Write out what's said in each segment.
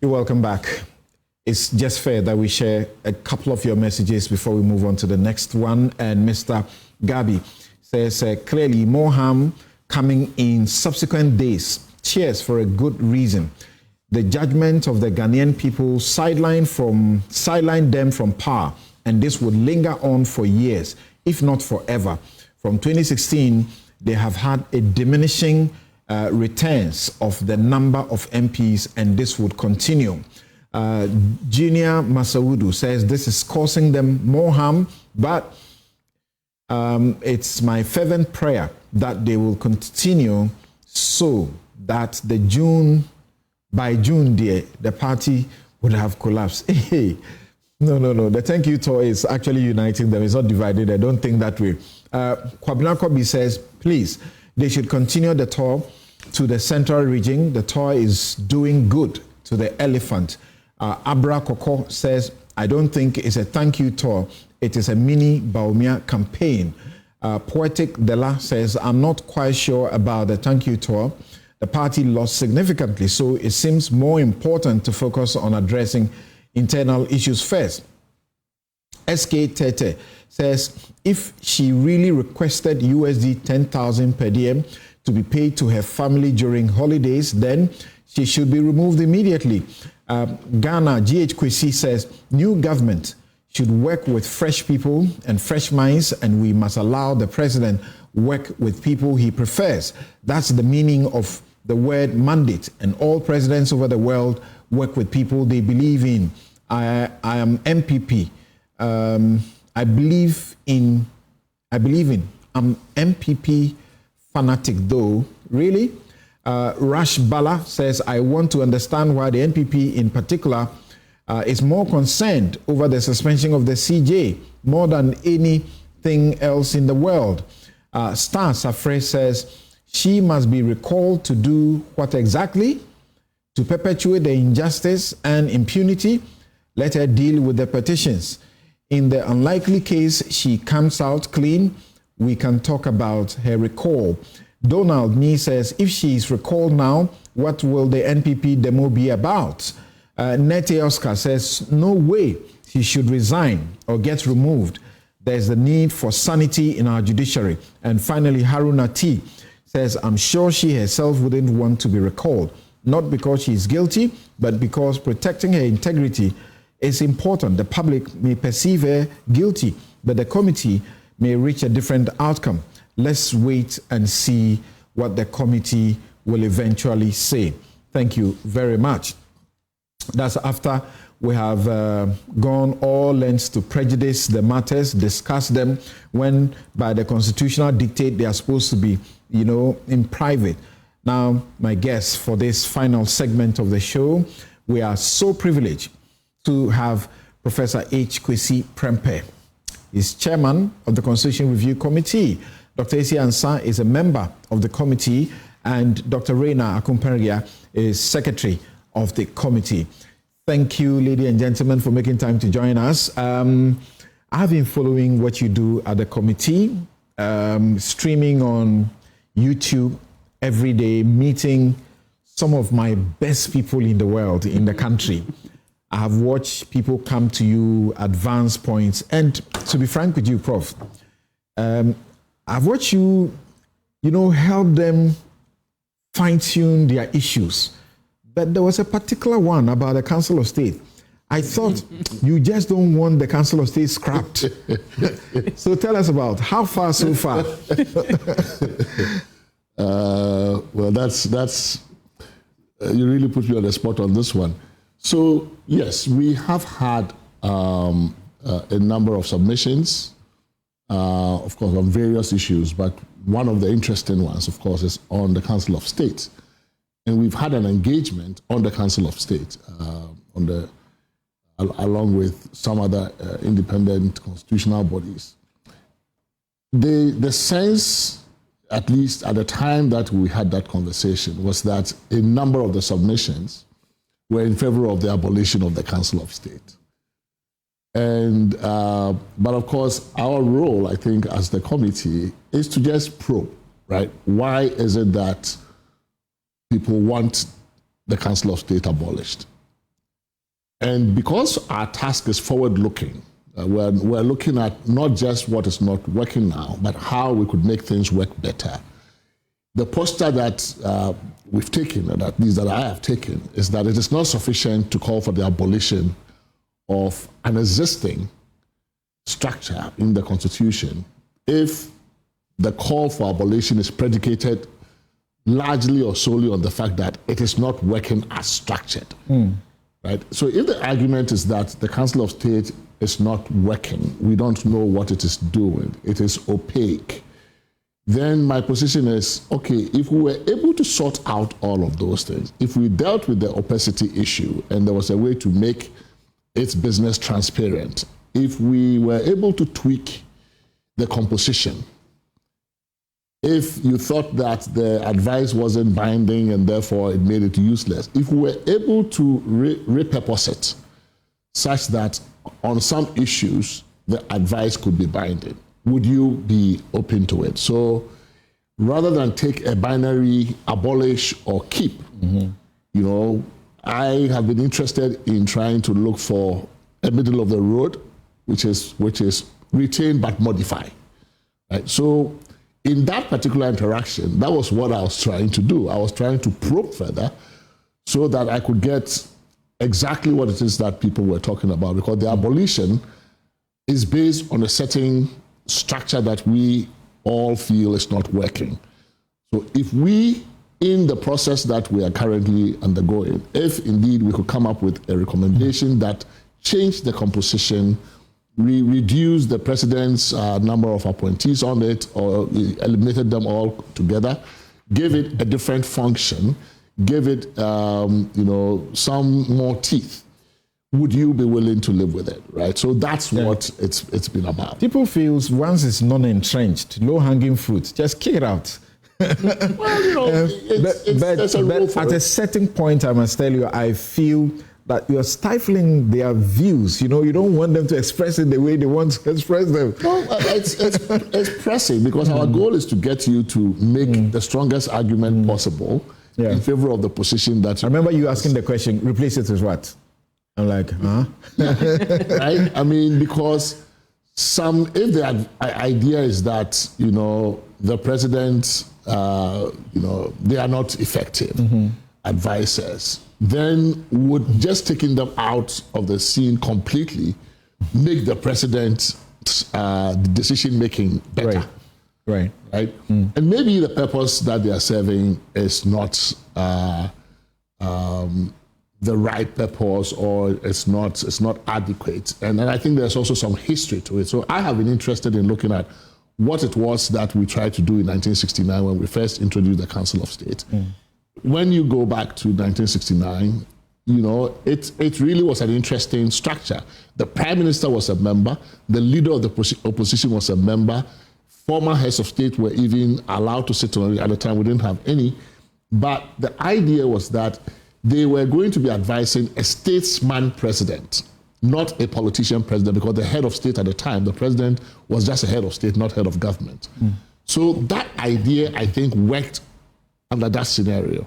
You're welcome back. It's just fair that we share a couple of your messages before we move on to the next one. And Mr. Gabi says, clearly more harm coming in subsequent days. Cheers for a good reason. The judgment of the Ghanaian people sidelined them from power, and this would linger on for years, if not forever. From 2016, they have had a diminishing returns of the number of MPs, and this would continue. Junior Masaudu says this is causing them more harm, but it's my fervent prayer that they will continue so that by June, the party would have collapsed. Hey, no. The thank you tour is actually uniting them. It's not divided. I don't think that way. Kwabena Kobi says, please, they should continue the tour to the central region. The tour is doing good to the elephant. Abra Koko says, I don't think it's a thank you tour. It is a mini Baumia campaign. Poetic Dela says, I'm not quite sure about the thank you tour. The party lost significantly, so it seems more important to focus on addressing internal issues first. SK Tete says, if she really requested USD 10,000 per diem to be paid to her family during holidays, then she should be removed immediately. Ghana, GH Kwesi says, new government should work with fresh people and fresh minds, and we must allow the president work with people he prefers. That's the meaning of the word mandate, and all presidents over the world work with people they believe in. I am MPP. I believe in. I'm MPP fanatic though. Really? Rash Bala says, I want to understand why the NPP in particular is more concerned over the suspension of the CJ more than anything else in the world. Star Safre says, she must be recalled to do what exactly? To perpetuate the injustice and impunity? Let her deal with the petitions. In the unlikely case she comes out clean, we can talk about her recall. Donald Nee says, if she is recalled now, what will the NPP demo be about? Nete Oscar says, no way she should resign or get removed. There's the need for sanity in our judiciary. And finally, Haruna T says, I'm sure she herself wouldn't want to be recalled, not because she is guilty, but because protecting her integrity is important. The public may perceive her guilty, but the committee may reach a different outcome. Let's wait and see what the committee will eventually say. Thank you very much. That's after we have gone all lengths to prejudice the matters, discuss them, when by the constitutional dictate they are supposed to be, in private. Now, my guest for this final segment of the show, we are so privileged to have Professor H. Kwesi Prempeh. He's chairman of the Constitution Review Committee. Dr. Esi Ansah is a member of the committee, and Dr. Reina Akumperia is secretary of the committee. Thank you, ladies and gentlemen, for making time to join us. I've been following what you do at the committee, streaming on YouTube every day, meeting some of my best people in the world, in the country. I have watched people come to you, advance points, and to be frank with you, Prof, I've watched you, help them fine-tune their issues. But there was a particular one about the Council of State. I thought you just don't want the Council of State scrapped. So tell us about how far so far. Well, that's you really put me on the spot on this one. So yes, we have had a number of submissions, of course, on various issues, but one of the interesting ones, of course, is on the Council of State. And we've had an engagement on the Council of State, along with some other independent constitutional bodies. The sense, at least at the time that we had that conversation, was that a number of the submissions were in favor of the abolition of the Council of State. And, but of course, our role, I think, as the committee is to just probe, right? Why is it that people want the Council of State abolished? And because our task is forward-looking, we're looking at not just what is not working now, but how we could make things work better. The posture that we've taken, and at least that I have taken, is that it is not sufficient to call for the abolition of an existing structure in the Constitution if the call for abolition is predicated largely or solely on the fact that it is not working as structured. Right? So if the argument is that the Council of State is not working, we don't know what it is doing, it is opaque, then my position is, okay, if we were able to sort out all of those things, if we dealt with the opacity issue and there was a way to make its business transparent, if we were able to tweak the composition, if you thought that the advice wasn't binding and therefore it made it useless, if we were able to repurpose it such that on some issues the advice could be binding, would you be open to it? So rather than take a binary abolish or keep, I have been interested in trying to look for a middle of the road, which is retain but modify. Right? So in that particular interaction, that was what I was trying to do. I was trying to probe further so that I could get exactly what it is that people were talking about, because the abolition is based on a certain structure that we all feel is not working. So if we, in the process that we are currently undergoing, if indeed we could come up with a recommendation that changed the composition, we reduced the president's number of appointees on it, or eliminated them all together, gave it a different function, gave it some more teeth, would you be willing to live with it, right? So that's what it's been about. People feel once it's non-entrenched, low-hanging fruit, just kick it out. Well, but at a certain point, I must tell you, I feel that you're stifling their views. You don't want them to express it the way they want to express them. No, it's pressing, because our goal is to get you to make the strongest argument possible in favor of the position that you... I remember you asking the question, replace it with what? I'm like, huh? Right? I mean, because if the idea is that, the president, they are not effective advisors, then would just taking them out of the scene completely make the president's decision-making better. Right. And maybe the purpose that they are serving is not the right purpose, or it's not adequate. And I think there's also some history to it. So I have been interested in looking at what it was that we tried to do in 1969 when we first introduced the Council of State. When you go back to 1969, it really was an interesting structure. The Prime Minister was a member, the leader of the opposition was a member, former heads of state were even allowed to sit on it. At the time, we didn't have any. But the idea was that they were going to be advising a statesman president, not a politician president, because the head of state at the time, the president, was just a head of state, not head of government. So that idea, I think, worked under that scenario.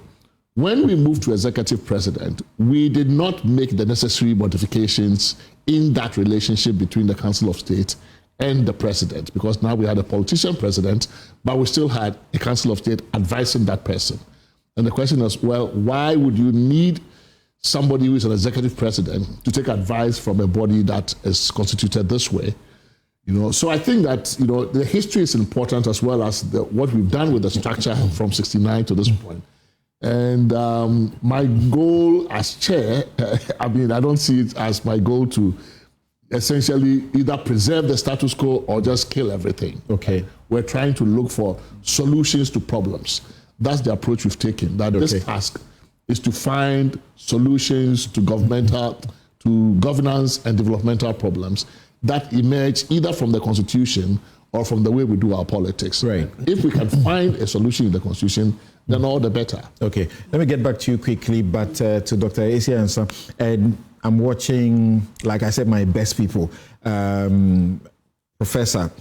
When we moved to executive president, we did not make the necessary modifications in that relationship between the Council of State and the president, because now we had a politician president, but we still had a Council of State advising that person. And the question is, well, why would you need somebody who is an executive president to take advice from a body that is constituted this way? So I think that, the history is important, as well as what we've done with the structure from 69 to this point. And my goal as chair, I don't see it as my goal to essentially either preserve the status quo or just kill everything. Okay. We're trying to look for solutions to problems. That's the approach we've taken, that this task is to find solutions to governance and developmental problems that emerge either from the Constitution or from the way we do our politics. Right. If we can find a solution in the Constitution, then all the better. Okay. Let me get back to you quickly, but to Dr. Esiansa, and I'm watching, like I said, my best people. Professor,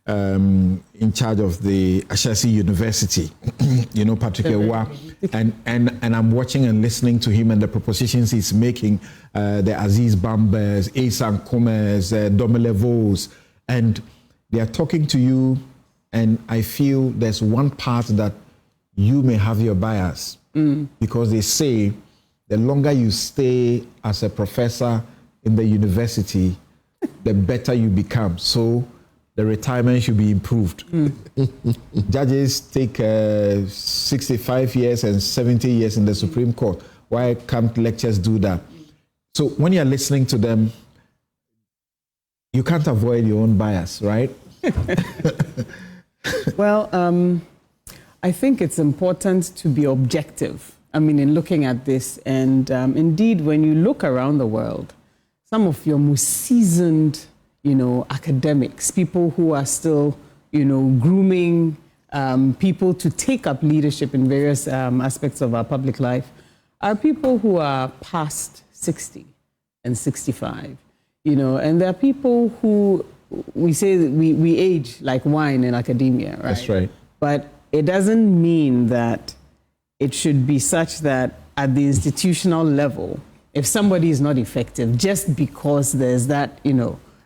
in charge of the Ashesi University, Patrick Ewa, and I'm watching and listening to him and the propositions he's making, the Aziz Bambers, Asan Komes, Domelevos, and they are talking to you, and I feel there's one part that you may have your bias, because they say the longer you stay as a professor in the university, the better you become. So the retirement should be improved. Judges take 65 years and 70 years in the Supreme Court. Why can't lecturers do that? So when you're listening to them, you can't avoid your own bias, right? Well, I think it's important to be objective. I mean, in looking at this, and indeed, when you look around the world, some of your most seasoned, academics, people who are still, grooming people to take up leadership in various aspects of our public life, are people who are past 60 and 65, and there are people who we say that we age like wine in academia, right? That's right. But it doesn't mean that it should be such that at the institutional level, if somebody is not effective, just because there's that,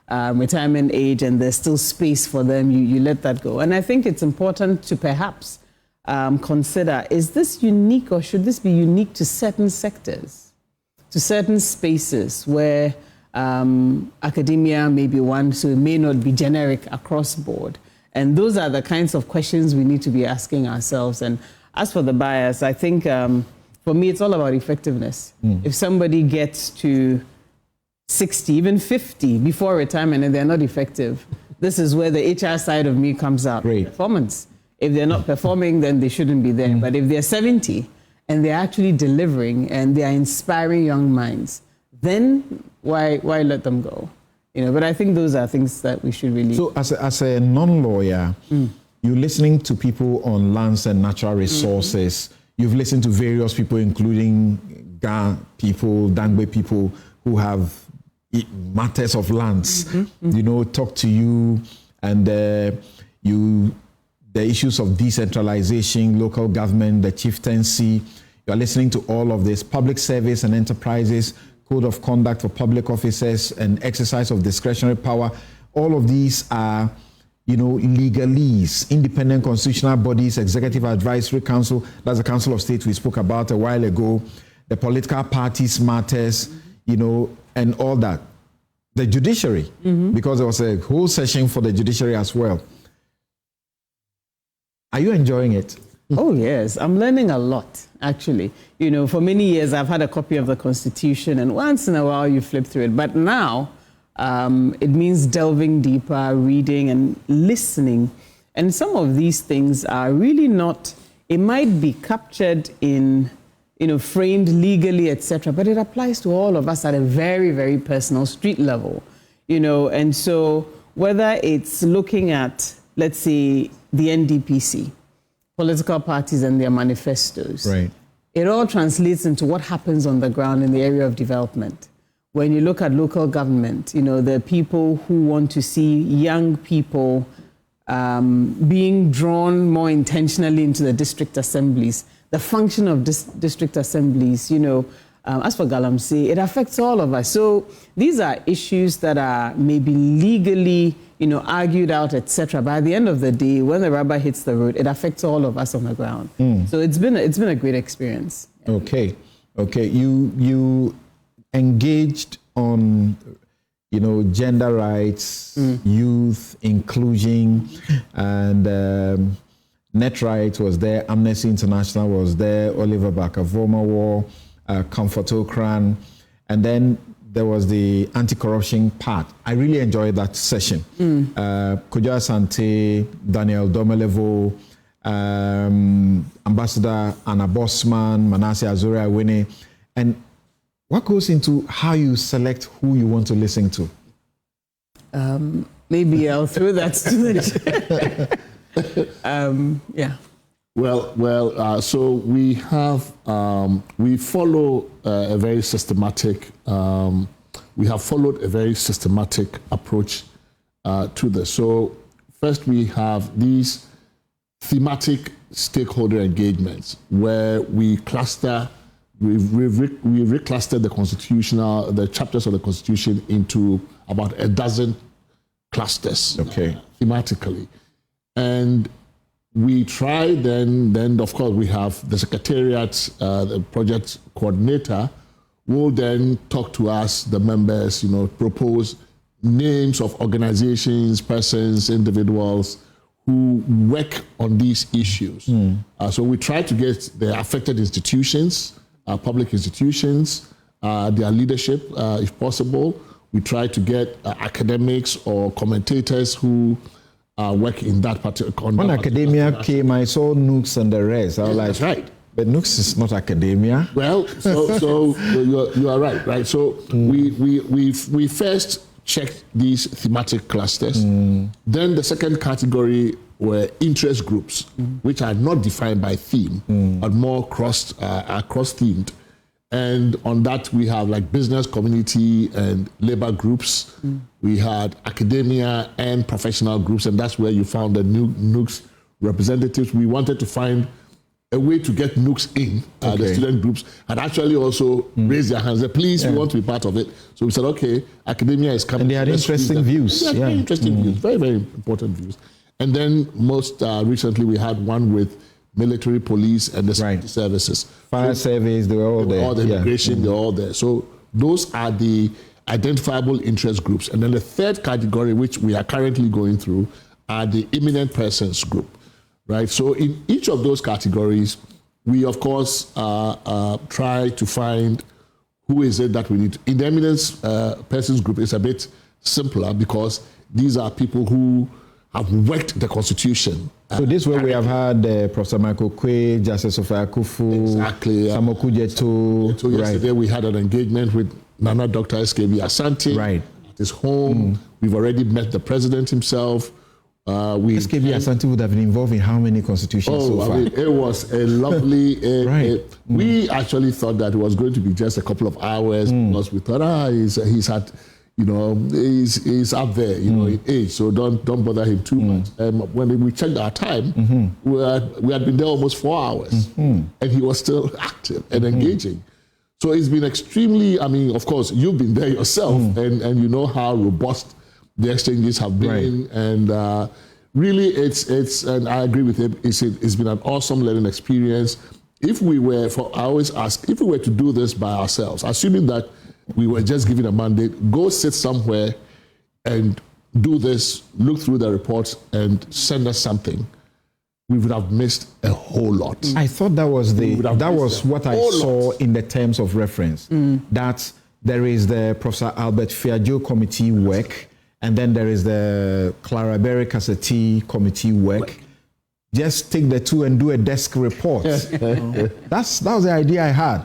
retirement age and there's still space for them, you let that go. And I think it's important to perhaps consider, is this unique or should this be unique to certain sectors, to certain spaces where academia may be one, so it may not be generic across board. And those are the kinds of questions we need to be asking ourselves. And as for the bias, I think for me, it's all about effectiveness. If somebody gets to 60, even 50 before retirement and they're not effective, this is where the HR side of me comes out. Great. Performance. If they're not performing, then they shouldn't be there. But if they're 70 and they're actually delivering and they are inspiring young minds, then why let them go? But I think those are things that we should really... So as a non-lawyer, you're listening to people on lands and natural resources. You've listened to various people, including Ga people, Dangbe people, who have matters of lands, talk to you, and the issues of decentralization, local government, the chieftaincy. You're listening to all of this, public service and enterprises, code of conduct for public officers, and exercise of discretionary power. All of these are, legalese, independent constitutional bodies, executive advisory council, that's the Council of State we spoke about a while ago, the political parties matters, and all that. The judiciary, because there was a whole session for the judiciary as well. Are you enjoying it? Oh, yes. I'm learning a lot, actually. For many years, I've had a copy of the Constitution, and once in a while, you flip through it. But now, it means delving deeper, reading and listening. And some of these things are really not, it might be captured in, framed legally, etc., but it applies to all of us at a very, very personal street level, And so whether it's looking at, let's say, the NDPC, political parties and their manifestos. Right. It all translates into what happens on the ground in the area of development. When you look at local government, the people who want to see young people being drawn more intentionally into the district assemblies, the function of district assemblies, as for Galamsey, it affects all of us. So these are issues that are maybe legally argued out, etc. But at the end of the day, when the rubber hits the road, it affects all of us on the ground. So it's been a great experience. Okay. You engaged on, gender rights, youth inclusion, and net rights was there. Amnesty International was there. Oliver Barker-Vormawor, Comfort Okran, and then there was the anti-corruption part. I really enjoyed that session. Kojo Asante, Daniel Domelevo, Ambassador Anna Bosman, Manasseh Azuri-Awene. And what goes into how you select who you want to listen to? Maybe I'll throw that to the yeah. Well. So we have we follow a very systematic. We have followed a very systematic approach to this. So First, we have these thematic stakeholder engagements where we cluster, we reclustered the chapters of the Constitution into about a dozen clusters, thematically. And we try then of course we have the Secretariat, the project coordinator will then talk to us, the members, propose names of organizations, persons, individuals who work on these issues. So we try to get the affected institutions, public institutions, their leadership, if possible. We try to get academics or commentators who work in that particular. When academia came, I saw Nooks and the rest. I was like, that's right. But Nooks is not academia. Well, so you are right? So we first checked these thematic clusters. Then the second category were interest groups, which are not defined by theme, but more cross-themed. And on that, we have like business community and labor groups. We had academia and professional groups, and that's where you found the Nooks representatives. We wanted to find a way to get Nooks in, the student groups, and actually also raise their hands. Say, please, we want to be part of it. So we said, okay, academia is coming. And they had interesting views. Very interesting views, very, very important views. And then most recently, we had one with military, police, and the security services. Fire service, they were all there. All the immigration, they're all there. So those are the identifiable interest groups. And then the third category, which we are currently going through, are the imminent persons group, right? So in each of those categories, we, of course, try to find who is it that we need. In the eminent persons group, it's a bit simpler because these are people who have worked the Constitution. So this way we have had Professor Michael Kwe, Justice Sophia Akufu, Samoku Jeto. So yesterday we had an engagement with Nana Dr. SKB Asante at his home. We've already met the president himself. SKB Asante would have been involved in how many constitutions so far? It was a lovely... we actually thought that it was going to be just a couple of hours because we thought, he's had... he's up there, in age, so don't bother him too much. When we checked our time, we had been there almost 4 hours, and he was still active and engaging. So it's been extremely, of course, you've been there yourself, and you know how robust the exchanges have been, and really it's, and I agree with him, it's been an awesome learning experience. If we were, I always ask, if we were to do this by ourselves, assuming that we were just given a mandate, go sit somewhere and do this, look through the reports and send us something, we would have missed a whole lot. I thought that was what I saw in the terms of reference, that there is the Professor Albert Fiajo committee work, and then there is the Clara Berry Casseti committee work. Just take the two and do a desk report. That was the idea I had.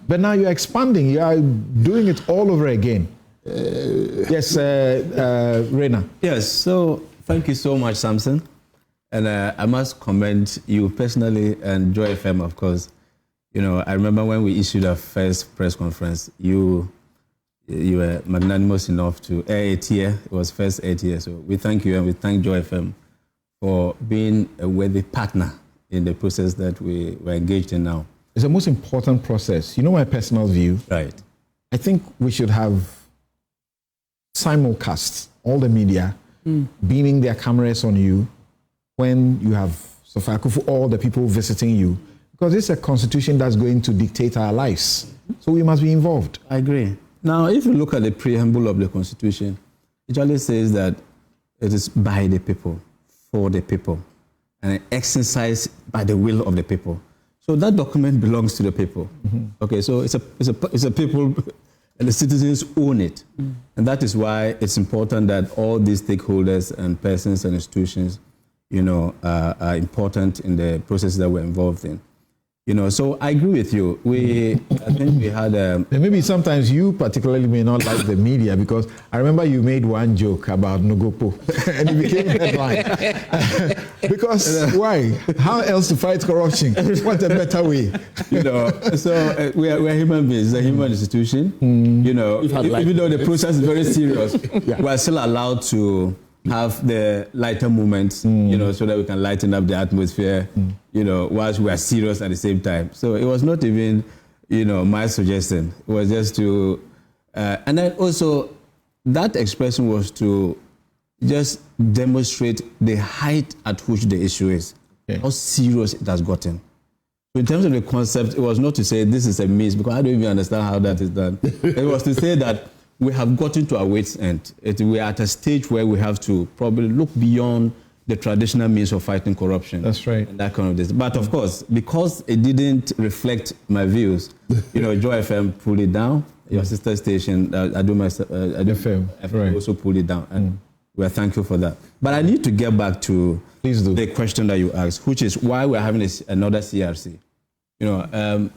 But now you're expanding, you are doing it all over again. Yes, Rena. Yes, so thank you so much, Samson. And I must commend you personally and Joy FM, of course. I remember when we issued our first press conference, you were magnanimous enough to air it here. It was first aired here. So we thank you and we thank Joy FM for being a worthy partner in the process that we were engaged in now. It's the most important process. My personal view. Right. I think we should have simulcasts, all the media, beaming their cameras on you when you have Sophia Akufu, all the people visiting you, because it's a constitution that's going to dictate our lives. So we must be involved. I agree. Now, if you look at the preamble of the Constitution, it only says that it is by the people, for the people, and exercised by the will of the people. So that document belongs to the people. Okay, so it's a people, and the citizens own it. And that is why it's important that all these stakeholders and persons and institutions, are important in the process that we're involved in. So I agree with you. I think we had maybe sometimes you particularly may not like the media, because I remember you made one joke about Nogopo and it became a headline. Because why? How else to fight corruption? What a better way? So we're human beings, a human institution. Even though the process is very serious, we are still allowed to have the lighter movements, you know, so that we can lighten up the atmosphere, you know, whilst we are serious at the same time. So it was not even, you know, my suggestion. It was just to, and then also that expression was to just demonstrate the height at which the issue is, how serious it has gotten. So in terms of the concept, it was not to say this is a miss, because I don't even understand how that is done. It was to say that we have gotten to our wit's end. We are at a stage where we have to probably look beyond the traditional means of fighting corruption. That's right. And that kind of this. But of course, because it didn't reflect my views, you know, Joy FM pulled it down. Your sister station, I do FM right. Also pulled it down. And we're thankful for that. But I need to get back to the question that you asked, which is why we're having another CRC. You know,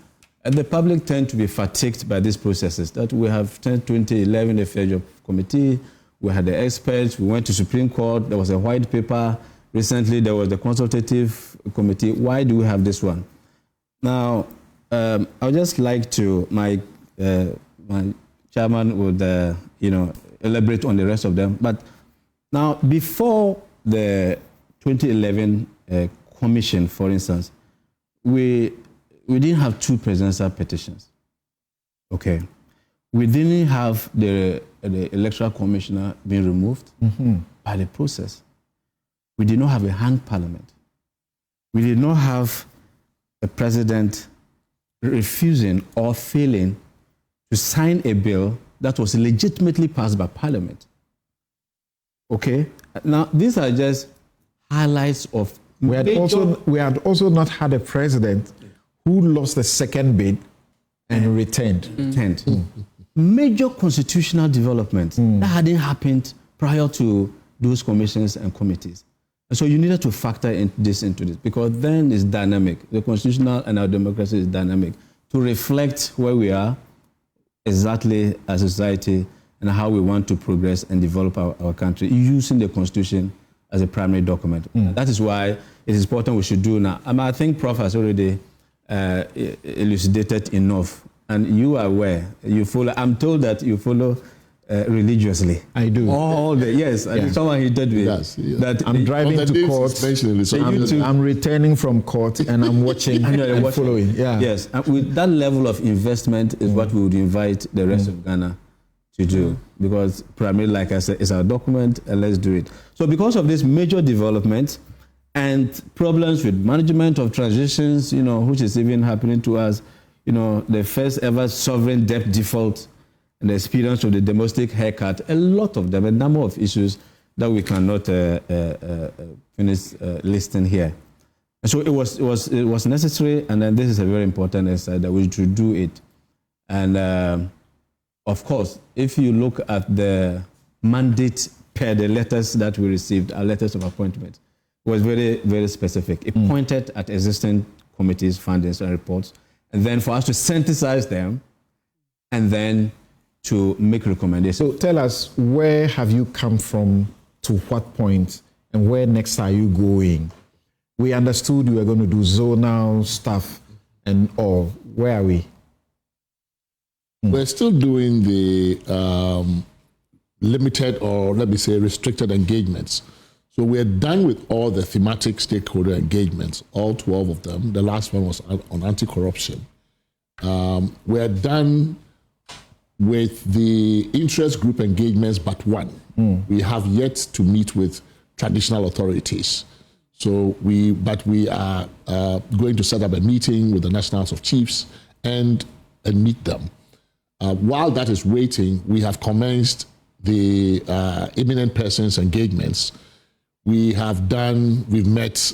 and the public tend to be fatigued by these processes. That we have 2011, the Fair Job Committee, we had the experts, we went to Supreme Court, there was a white paper. Recently, there was the consultative committee. Why do we have this one? Now, I would just like to, my chairman would, you know, elaborate on the rest of them. But now, before the 2011 commission, for instance, we didn't have two presidential petitions. Okay. We didn't have the electoral commissioner being removed by the process. We did not have a hung parliament. We did not have a president refusing or failing to sign a bill that was legitimately passed by parliament. Okay? Now, these are just highlights of... We had also not had a president who lost the second bid and returned. Major constitutional developments that hadn't happened prior to those commissions and committees. And so you needed to factor into this because then it's dynamic. The constitutional and our democracy is dynamic to reflect where we are exactly as a society and how we want to progress and develop our country using the constitution as a primary document. That is why it is important we should do now. I think Prof has already elucidated enough, and you are aware. You follow. I'm told that you follow religiously. I do. All the yes. Yeah. Someone hinted me that I'm driving to court. I'm returning from court, and I'm watching and following. Yeah. Yes. And with that level of investment is what we would invite the rest of Ghana to do, because primarily, like I said, it's our document, and let's do it. So, because of this major development and problems with management of transitions, you know, which is even happening to us, you know, the first ever sovereign debt default and the experience of the domestic haircut, a lot of them, a number of issues that we cannot finish listing here. And so it was necessary, and then this is a very important exercise that we should do it. And of course, if you look at the mandate per the letters that we received, our letters of appointment, was very, very specific. It pointed at existing committees, findings, and reports, and then for us to synthesize them, and then to make recommendations. So tell us, where have you come from, to what point, and where next are you going? We understood you were going to do zonal stuff and all. Where are we? We're still doing the limited, or let me say restricted engagements. So we're done with all the thematic stakeholder engagements, all 12 of them. The last one was on anti-corruption. We're done with the interest group engagements, but one. We have yet to meet with traditional authorities. So we are going to set up a meeting with the National House of Chiefs and meet them. While that is waiting, we have commenced the eminent persons engagements. We've met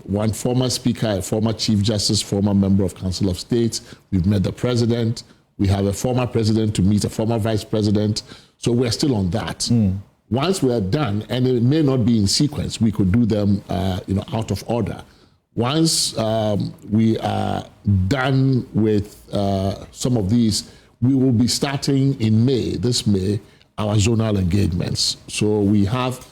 one former speaker, a former chief justice, former member of Council of State. We've met the president. We have a former president to meet a former vice president. So we're still on that. Once we're done, and it may not be in sequence, we could do them out of order. Once we are done with some of these, we will be starting in this May, our zonal engagements. So we have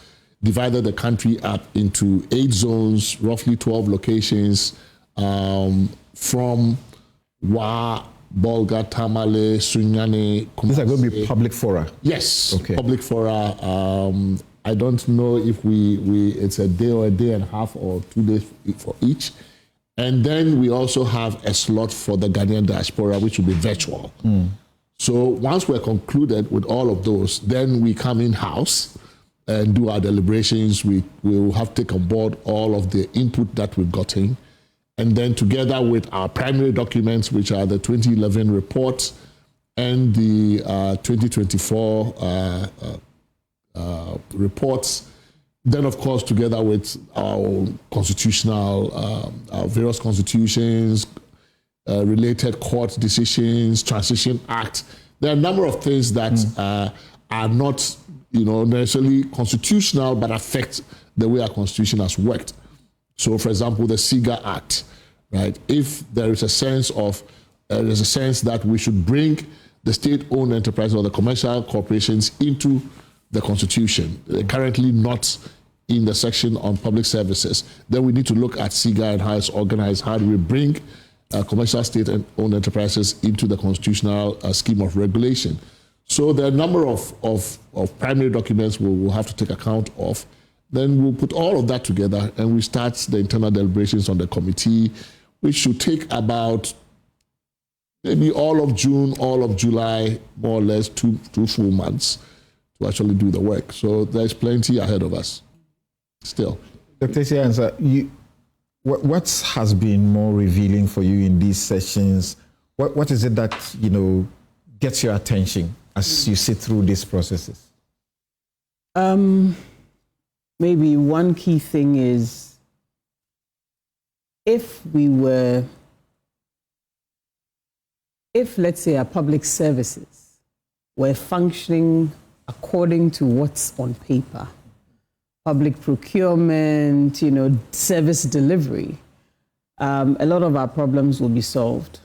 divided the country up into 8 zones, roughly 12 locations, from Wa, Bolga, Tamale, Sunyani, Kumasi. These are going to be public fora? Yes, okay. Public fora, I don't know if it's a day or a day and a half or 2 days for each. And then we also have a slot for the Ghanaian diaspora, which will be virtual. So once we're concluded with all of those, then we come in-house and do our deliberations. We will have to take on board all of the input that we've gotten. And then together with our primary documents, which are the 2011 report and the 2024 reports, then of course together with our constitutional, our various constitutions, related court decisions, Transition Act, there are a number of things that are not necessarily constitutional but affect the way our constitution has worked. So for example, the SIGA Act, right? If there is a sense that we should bring the state-owned enterprises or the commercial corporations into the Constitution, currently not in the section on public services, then we need to look at SIGA and how it's organized. How do we bring commercial state-owned enterprises into the constitutional scheme of regulation? So there are a number of primary documents we will have to take account of. Then we'll put all of that together and we start the internal deliberations on the committee, which should take about maybe all of June, all of July, more or less two full months to actually do the work. So there's plenty ahead of us still. Dr. Siansa, what has been more revealing for you in these sessions? What is it that, gets your attention as you sit through these processes? Maybe one key thing is if let's say our public services were functioning according to what's on paper, public procurement, service delivery, a lot of our problems will be solved.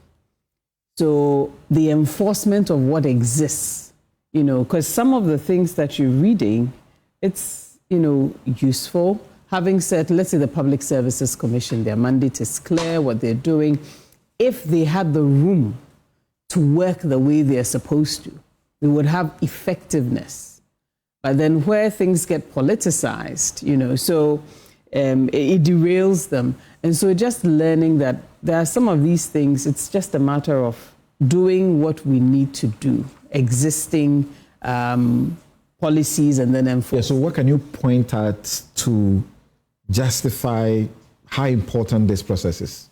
So the enforcement of what exists, because some of the things that you're reading, it's, useful. Having said, let's say the Public Services Commission, their mandate is clear, what they're doing. If they had the room to work the way they're supposed to, we would have effectiveness. But then where things get politicized, so it derails them. And so just learning that there are some of these things, it's just a matter of doing what we need to do, existing policies and then enforce. Yeah, so what can you point at to justify how important this process is?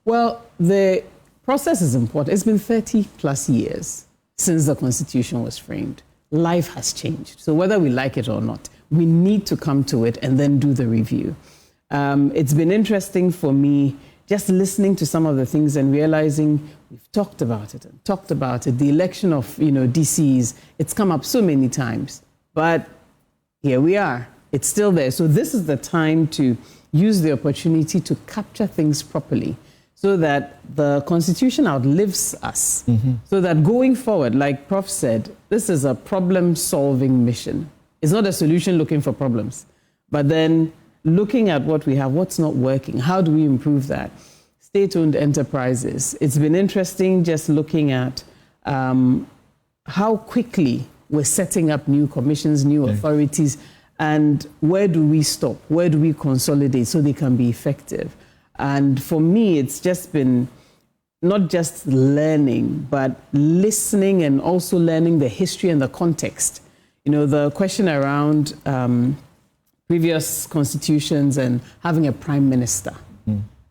Well, the process is important. It's been 30 plus years since the Constitution was framed. Life has changed. So whether we like it or not, we need to come to it and then do the review. It's been interesting for me just listening to some of the things and realizing we've talked about it and talked about it. The election of DCs, it's come up so many times, but here we are. It's still there. So this is the time to use the opportunity to capture things properly so that the Constitution outlives us. So that going forward, like Prof said, this is a problem-solving mission. It's not a solution looking for problems, but then looking at what we have, what's not working, how do we improve that? State-owned enterprises. It's been interesting just looking at how quickly we're setting up new commissions, new authorities, and where do we stop? Where do we consolidate so they can be effective? And for me, it's just been not just learning, but listening and also learning the history and the context. The question around previous constitutions and having a prime minister,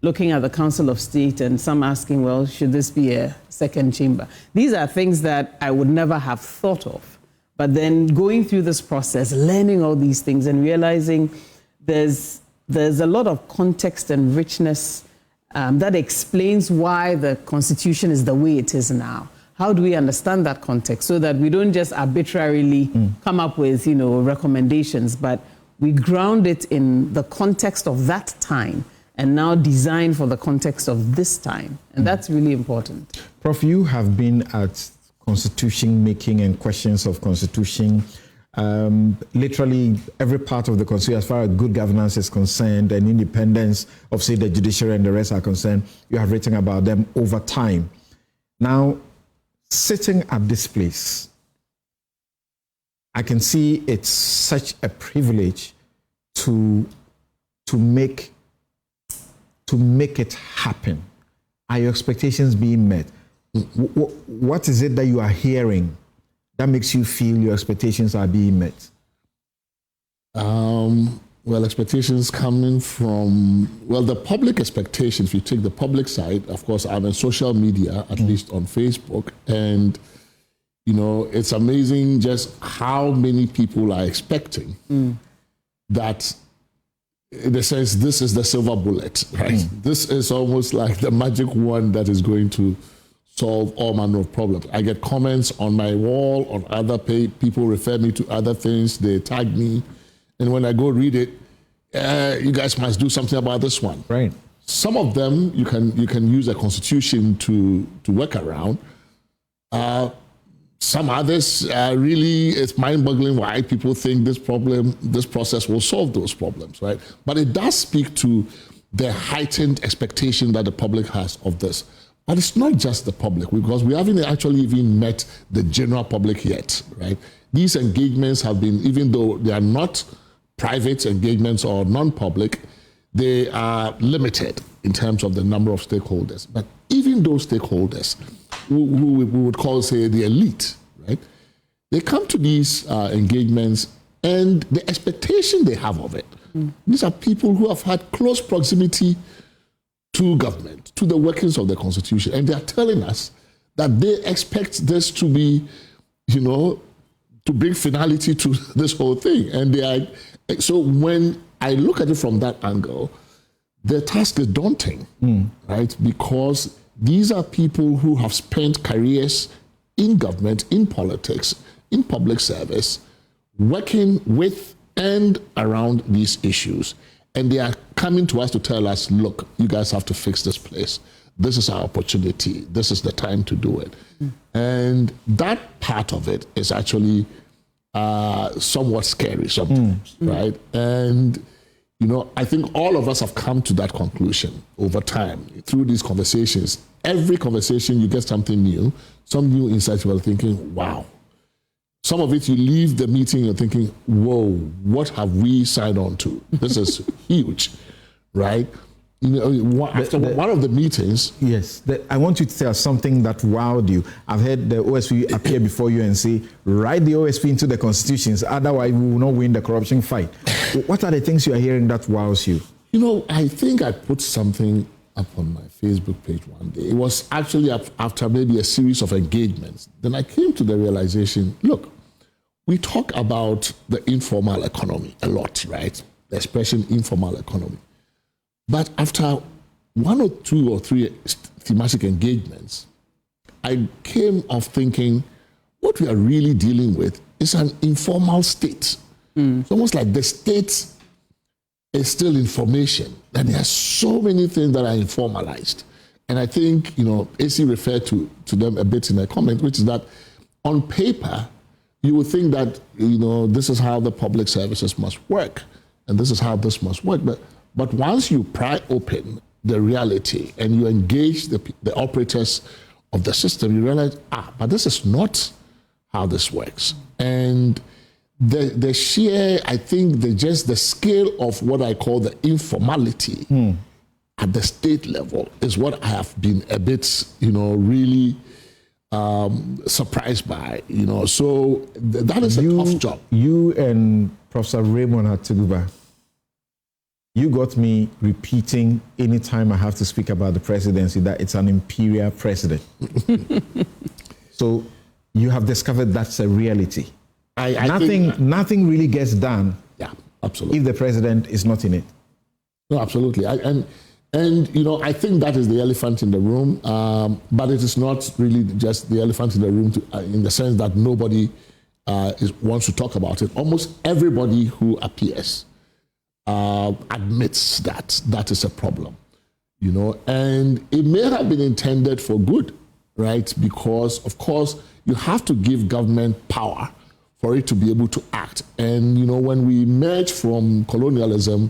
looking at the Council of State and some asking, well, should this be a second chamber? These are things that I would never have thought of. But then going through this process, learning all these things and realizing there's a lot of context and richness that explains why the Constitution is the way it is now. How do we understand that context so that we don't just arbitrarily come up with, recommendations, but we ground it in the context of that time and now design for the context of this time. And that's really important. Prof, you have been at constitution making and questions of constitution, literally every part of the constitution as far as good governance is concerned and independence of, say, the judiciary and the rest are concerned. You have written about them over time. Now, sitting at this place, I can see it's such a privilege to make it happen. Are your expectations being met? What is it that you are hearing that makes you feel your expectations are being met? Well, expectations coming from, well, the public expectations, if you take the public side, of course, I'm on social media, at least on Facebook, and, you know, it's amazing just how many people are expecting that, in a sense, this is the silver bullet, right? This is almost like the magic wand that is going to solve all manner of problems. I get comments on my wall, on other people refer me to other things, they tag me, and when I go read it, you guys must do something about this one. Right. Some of them you can use a constitution to work around. Some others really, it's mind-boggling why people think this process will solve those problems, right? But it does speak to the heightened expectation that the public has of this. But it's not just the public, because we haven't actually even met the general public yet, right? These engagements have been, even though they are not private engagements or non-public, they are limited in terms of the number of stakeholders. But even those stakeholders, who we would call, say, the elite, right? They come to these engagements, and the expectation they have of it, these are people who have had close proximity to government, to the workings of the Constitution, and they are telling us that they expect this to be, you know, to bring finality to this whole thing. And they are, so when I look at it from that angle, the task is daunting, right? Because these are people who have spent careers in government, in politics, in public service, working with and around these issues. And they are coming to us to tell us, look, you guys have to fix this place. This is our opportunity. This is the time to do it. And that part of it is actually somewhat scary sometimes, right? And, you know, I think all of us have come to that conclusion over time through these conversations. Every conversation, you get something new, some new insights. You are thinking, wow. Some of it, you leave the meeting, you're thinking, whoa, what have we signed on to? This is huge, right? You know, after one of the meetings. Yes, I want you to tell something that wowed you. I've heard the OSP appear before you and say, write the OSP into the constitutions, otherwise we will not win the corruption fight. What are the things you are hearing that wows you? You know, I think I put something up on my Facebook page one day. It was actually after maybe a series of engagements. Then I came to the realization, look, we talk about the informal economy a lot, right? The expression informal economy. But after one or two or three thematic engagements, I came off thinking what we are really dealing with is an informal state. It's almost like the state is still in formation, and there are so many things that are informalized. And I think, you know, AC referred to them a bit in a comment, which is that on paper, you would think that, you know, this is how the public services must work, and this is how this must work. But once you pry open the reality and you engage the operators of the system, you realize, but this is not how this works. And the sheer, I think, the scale of what I call the informality at the state level is what I have been a bit, you know, really surprised by, you know. So that is a tough job. You and Professor Raymond Atuguba, you got me repeating anytime I have to speak about the presidency that it's an imperial president. So you have discovered that's a reality. Nothing really gets done. Yeah, absolutely. If the president is not in it. No, absolutely. And you know, I think that is the elephant in the room, but it is not really just the elephant in the room in the sense that nobody wants to talk about it. Almost everybody who appears admits that is a problem, you know, and it may have been intended for good, right? Because, of course, you have to give government power for it to be able to act. And, you know, when we emerged from colonialism,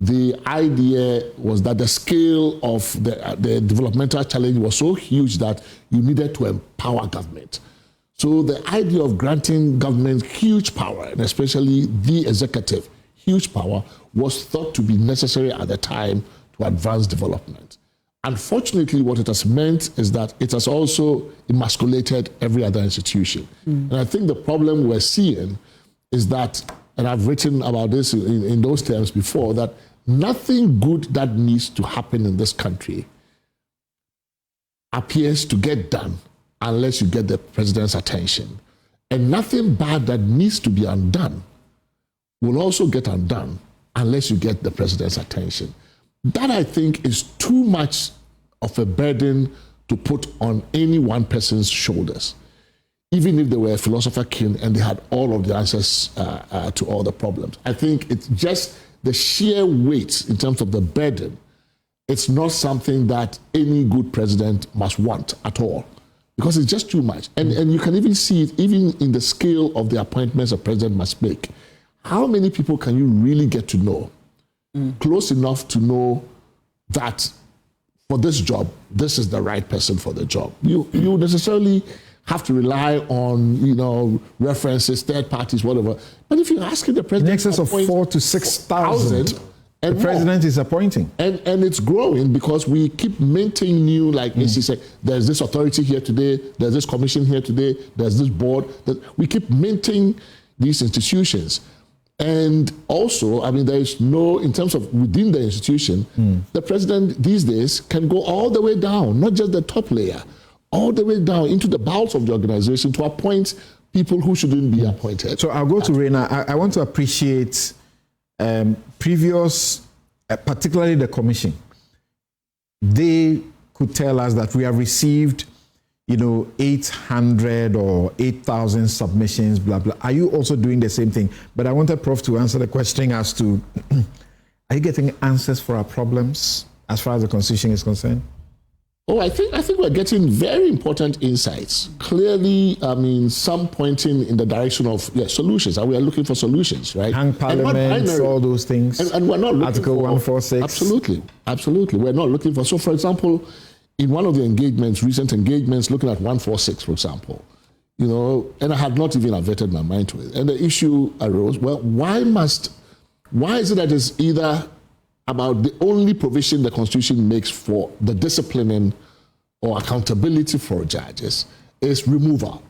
the idea was that the scale of the developmental challenge was so huge that you needed to empower government. So the idea of granting government huge power, and especially the executive huge power, was thought to be necessary at the time to advance development. Unfortunately, what it has meant is that it has also emasculated every other institution. And I think the problem we're seeing is that, and I've written about this in those terms before, that nothing good that needs to happen in this country appears to get done unless you get the president's attention. And nothing bad that needs to be undone will also get undone unless you get the president's attention. That, I think, is too much of a burden to put on any one person's shoulders, even if they were a philosopher king and they had all of the answers to all the problems. I think it's just the sheer weight in terms of the burden. It's not something that any good president must want at all, because it's just too much. And you can even see it even in the scale of the appointments a president must make. How many people can you really get to know close enough to know that for this job, this is the right person for the job? You necessarily have to rely on, references, third parties, whatever. But if you're asking the president, in excess of 4,000 to 6,000, the president is appointing, and it's growing because we keep minting new, like AC said, there's this authority here today, there's this commission here today, there's this board. We keep minting these institutions. And also, I mean, there is no, in terms of within the institution, the president these days can go all the way down, not just the top layer, all the way down into the bowels of the organization to appoint people who shouldn't be appointed. So I'll go to Reina. I want to appreciate previous, particularly the commission. They could tell us that we have received 800 or 8,000 submissions, blah, blah. Are you also doing the same thing? But I wanted Prof to answer the question as to, are you getting answers for our problems as far as the Constitution is concerned? Oh, I think we're getting very important insights. Clearly, I mean, some pointing in the direction of solutions, and we are looking for solutions, right? Hang parliaments, all those things. And we're not looking Article 146. Absolutely. We're not looking for. So, for example, in one of the recent engagements, looking at 146, for example, and I had not even averted my mind to it. And the issue arose, well, why is it that it's either about the only provision the Constitution makes for the disciplining or accountability for judges is removal?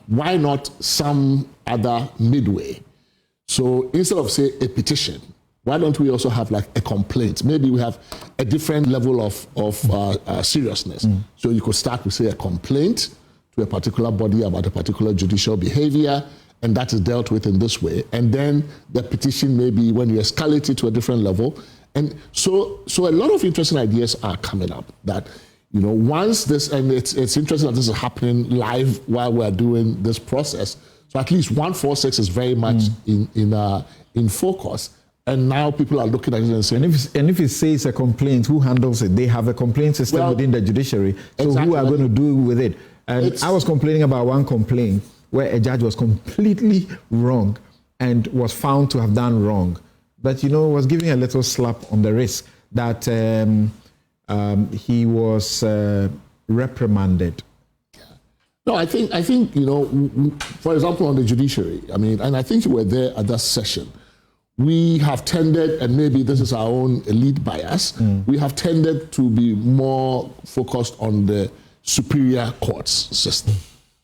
Why not some other midway? So instead of, say, a petition, why don't we also have like a complaint? Maybe we have a different level of seriousness. So you could start with, say, a complaint to a particular body about a particular judicial behavior, and that is dealt with in this way. And then the petition maybe when you escalate it to a different level. And so a lot of interesting ideas are coming up that, once this, and it's interesting that this is happening live while we're doing this process. So at least 146 is very much in focus. And now people are looking at it and saying... And if it says a complaint, who handles it? They have a complaint system within the judiciary. So exactly. Who are going to do with it? And I was complaining about one complaint where a judge was completely wrong and was found to have done wrong. But, was giving a little slap on the wrist that he was reprimanded. No, I think, for example, on the judiciary, I mean, and I think you were there at that session, we have tended, and maybe this is our own elite bias, we have tended to be more focused on the superior courts system.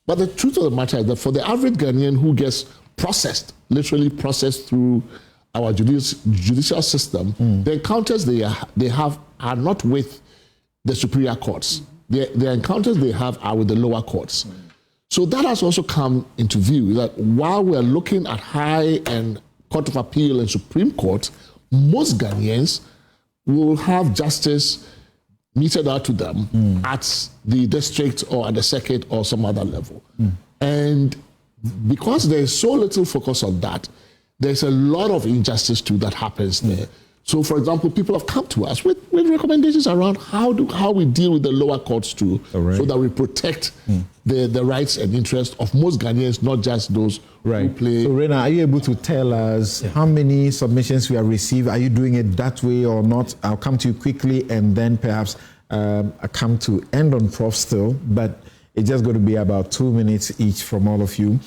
But the truth of the matter is that for the average Ghanaian who gets literally processed through our judicial system, the encounters they have are not with the superior courts. The encounters they have are with the lower courts. So that has also come into view, that while we're looking at high and Court of Appeal and Supreme Court, most Ghanaians will have justice meted out to them at the district or at the circuit or some other level. And because there is so little focus on that, there's a lot of injustice too that happens there. So, for example, people have come to us with recommendations around how we deal with the lower courts too, so that we protect the rights and interests of most Ghanaians, not just those who play. So, Reina, are you able to tell us how many submissions we have received? Are you doing it that way or not? I'll come to you quickly, and then perhaps I come to end on Prof still. But It's just going to be about 2 minutes each from all of you.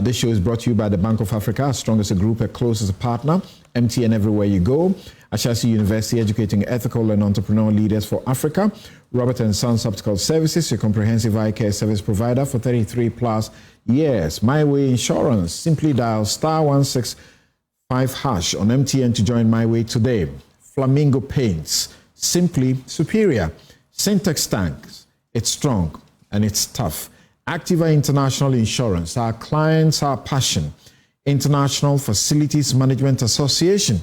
This show is brought to you by the Bank of Africa, as strong as a group, as close as a partner. MTN everywhere you go. Ashasi University, educating ethical and entrepreneurial leaders for Africa. Robert & Sons Optical Services, your comprehensive eye care service provider for 33 plus years. My Way Insurance, simply dial *165# on MTN to join My Way today. Flamingo Paints, simply superior. Syntex Tanks, it's strong and it's tough. Activa International Insurance, our clients, our passion. International Facilities Management Association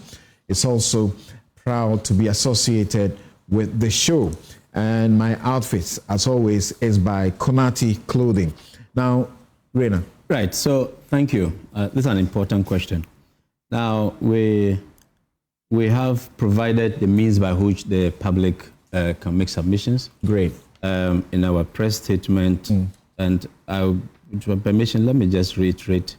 is also proud to be associated with the show. And my outfits, as always, is by Konati Clothing. Now, Reina. Right, so thank you. This is an important question. Now, we have provided the means by which the public can make submissions. Great. In our press statement, and with your permission, let me just reiterate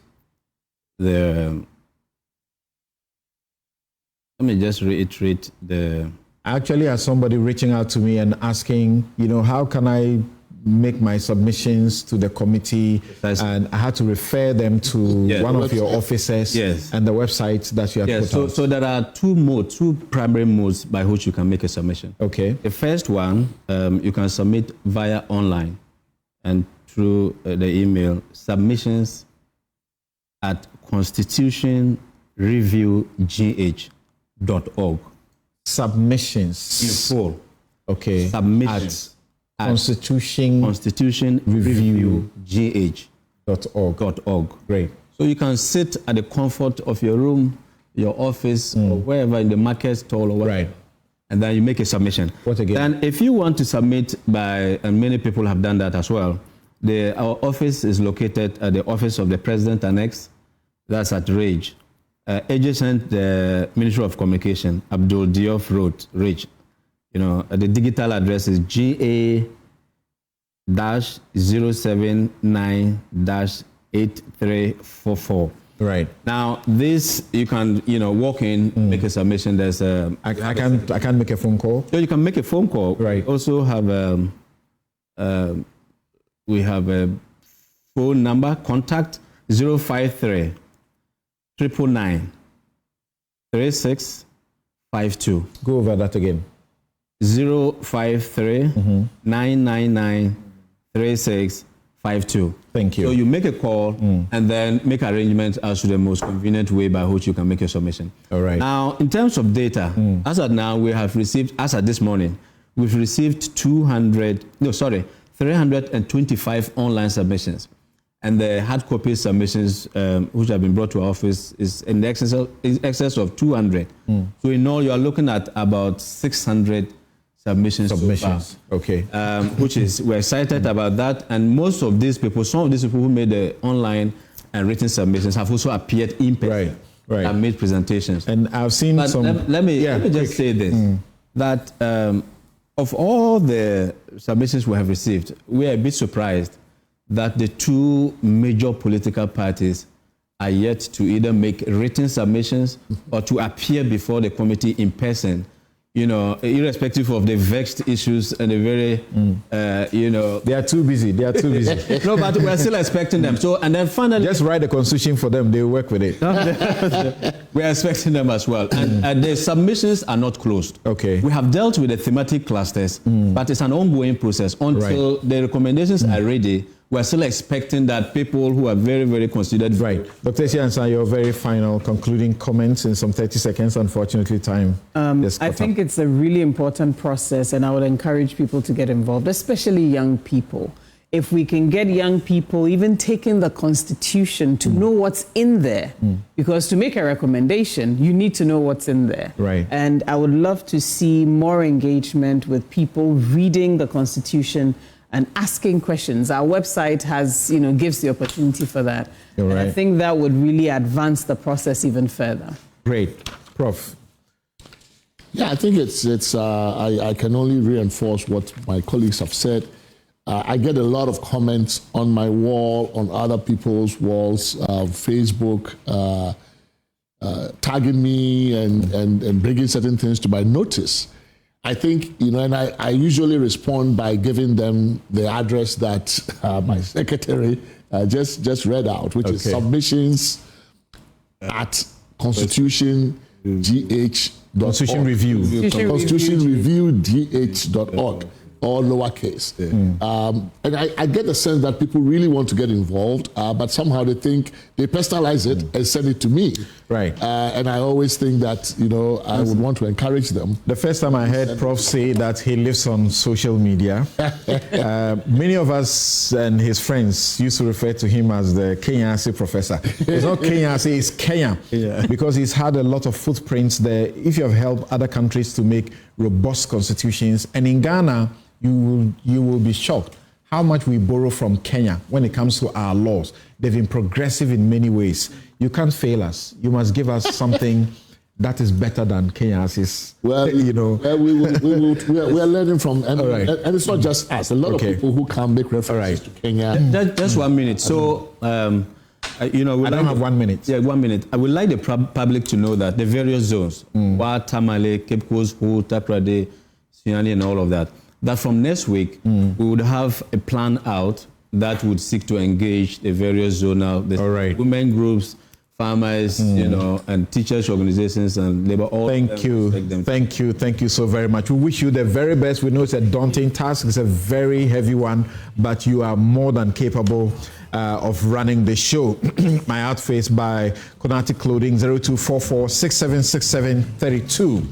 Actually, as somebody reaching out to me and asking, how can I make my submissions to the committee? And I had to refer them to one of your offices and the website that you have put out. So there are two primary modes by which you can make a submission. Okay. The first one, you can submit via online and through the email, submissions@constitutionreviewgh.org. Submissions. In full. Okay. Submissions at constitutionreviewgh.org. Great. So you can sit at the comfort of your room, your office, or wherever in the market stall or whatever. Right. And then you make a submission. What again? And if you want to submit by, and many people have done that as well, our office is located at the Office of the President Annex. That's at Rage. Adjacent the Ministry of Communication, Abdul Diouf Road, Rage. The digital address is GA-079-8344. Right. Now, this you can, walk in, make a submission. There's I can make a phone call. So you can make a phone call. Right. We also have we have a phone number, contact 053 999 3652. Go over that again. 053 999 3652. Thank you. So you make a call and then make arrangements as to the most convenient way by which you can make your submission. All right. Now, in terms of data, as at now, we have received, as at this morning, we've received 325 online submissions. And the hard copy submissions, which have been brought to our office, is in excess of 200. So in all, you are looking at about 600 submissions. So far. Okay. Which is, we're excited about that. And most of these people, some of these people who made the online and written submissions have also appeared in person. Right. And made presentations. And I've seen but some. Let me just say this, that of all the submissions we have received, we are a bit surprised that the two major political parties are yet to either make written submissions or to appear before the committee in person, irrespective of the vexed issues and the very, They are too busy. No, but we're still expecting them. So, and then finally... Just write the constitution for them. They work with it. We're expecting them as well. And the submissions are not closed. Okay. We have dealt with the thematic clusters, but it's an ongoing process until the recommendations are ready. We're still expecting that people who are very, very considered. Right. Dr. Siansa, your very final concluding comments in some 30 seconds. Unfortunately, time is cut I think it's a really important process, and I would encourage people to get involved, especially young people. If we can get young people even taking the Constitution to know what's in there, because to make a recommendation, you need to know what's in there. Right. And I would love to see more engagement with people reading the Constitution and asking questions. Our website gives the opportunity for that. Right. And I think that would really advance the process even further. Great. Prof. Yeah, I think I can only reinforce what my colleagues have said. I get a lot of comments on my wall, on other people's walls, Facebook, tagging me and bringing certain things to my notice. I think, and I usually respond by giving them the address that my secretary just read out, which is submissions at constitutiongh.org. Constitution Review. Constitutionreviewgh.org. All lowercase. And I get the sense that people really want to get involved, but somehow they think they personalize it and send it to me. Right. And I always think that, I would want to encourage them. The first time I heard Prof say that he lives on social media, many of us and his friends used to refer to him as the Kenyasi professor. It's not Kenyasi, it's Kenya, because he's had a lot of footprints there. If you have helped other countries to make robust constitutions, and in Ghana, you will be shocked how much we borrow from Kenya when it comes to our laws. They've been progressive in many ways. You can't fail us. You must give us something that is better than Kenya's. Well, we are learning from, and it's not just us. A lot of people who can make references to Kenya. Just 1 minute. So, I don't have 1 minute. Yeah, 1 minute. I would like the public to know that the various zones, Wa, Tamale, Cape Coast, Ho, Takrade, Siani, and all of that, that from next week, we would have a plan out that would seek to engage the various zonal, the women groups, farmers, and teachers organizations and labor. Thank you so very much. We wish you the very best. We know it's a daunting task. It's a very heavy one, but you are more than capable of running the show. My outfits by Konati Clothing, 0244-676732.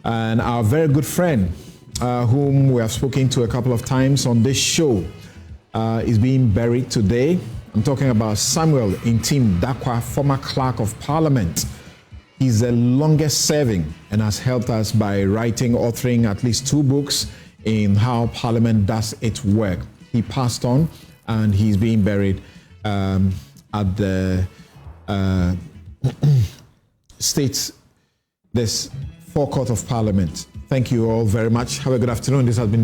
And our very good friend, whom we have spoken to a couple of times on this show, is being buried today. I'm talking about Samuel Intim Dakwa, former Clerk of Parliament. He's the longest serving and has helped us by authoring at least 2 books in how Parliament does its work. He passed on and he's being buried at the this forecourt of Parliament. Thank you all very much. Have a good afternoon. This has been